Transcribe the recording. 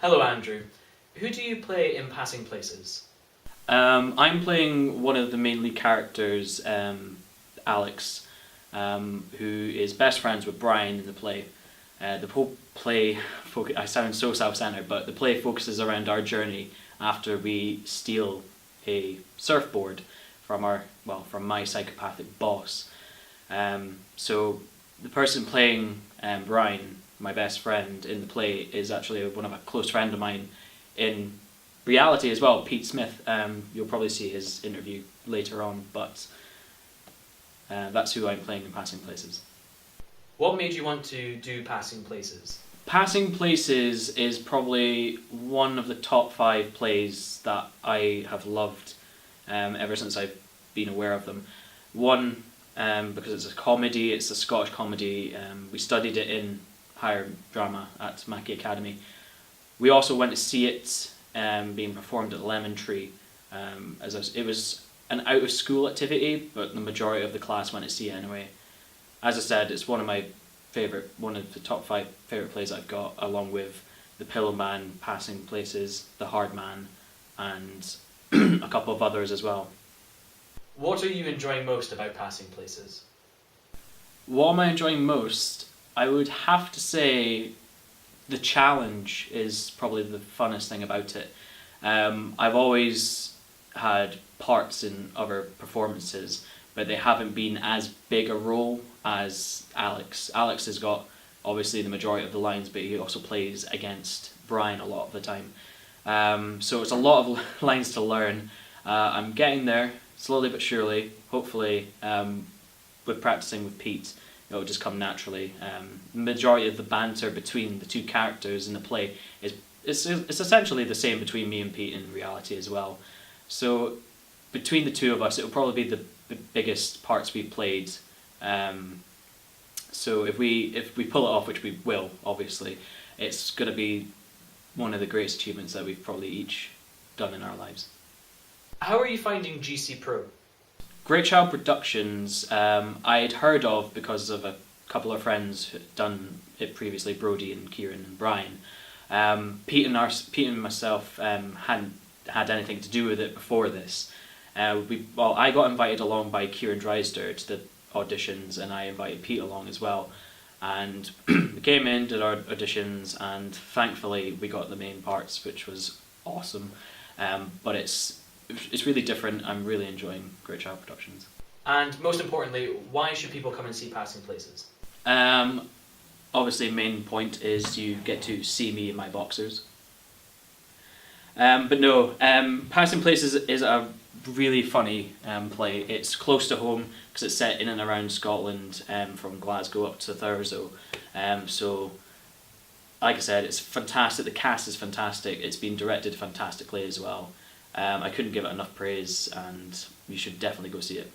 Hello, Andrew. Who do you play in Passing Places? I'm playing one of the main lead characters, Alex, who is best friends with Brian in the play. The whole play, I sound so self-centered, but the play focuses around our journey after we steal a surfboard from my psychopathic boss. So the person playing Brian, my best friend in the play, is actually one of a close friend of mine in reality as well, Pete Smith. You'll probably see his interview later on, but that's who I'm playing in Passing Places. What made you want to do Passing Places? Passing Places is probably one of the top 5 plays that I have loved ever since I've been aware of them. One, because it's a comedy, it's a Scottish comedy. We studied it in higher drama at Mackey Academy. We also went to see it being performed at Lemon Tree. It was an out-of-school activity, but the majority of the class went to see it anyway. As I said, it's one of the top 5 favourite plays I've got, along with The Pillow Man, Passing Places, The Hard Man, and a couple of others as well. What are you enjoying most about Passing Places? What am I enjoying most? I would have to say the challenge is probably the funnest thing about it. I've always had parts in other performances, but they haven't been as big a role as Alex. Alex has got obviously the majority of the lines, but he also plays against Brian a lot of the time. So it's a lot of lines to learn. I'm getting there, slowly but surely. Hopefully, with practicing with Pete, it'll just come naturally. The majority of the banter between the two characters in the play is essentially the same between me and Pete in reality as well. So between the two of us, it'll probably be the biggest parts we've played. So if we pull it off, which we will, obviously, it's going to be one of the greatest achievements that we've probably each done in our lives. How are you finding GC Pro? Great Child Productions, I'd heard of because of a couple of friends who'd done it previously, Brody and Kieran and Brian. Pete and myself hadn't had anything to do with it before this. I got invited along by Kieran Drysdale to the auditions, and I invited Pete along as well. And we came in, did our auditions, and thankfully we got the main parts, which was awesome. But it's really different. I'm really enjoying Great Child Productions. And most importantly, why should people come and see Passing Places? Obviously, main point is you get to see me in my boxers. But no, Passing Places is a really funny play. It's close to home because it's set in and around Scotland, from Glasgow up to Thurso. So, like I said, it's fantastic. The cast is fantastic. It's been directed fantastically as well. I couldn't give it enough praise, and you should definitely go see it.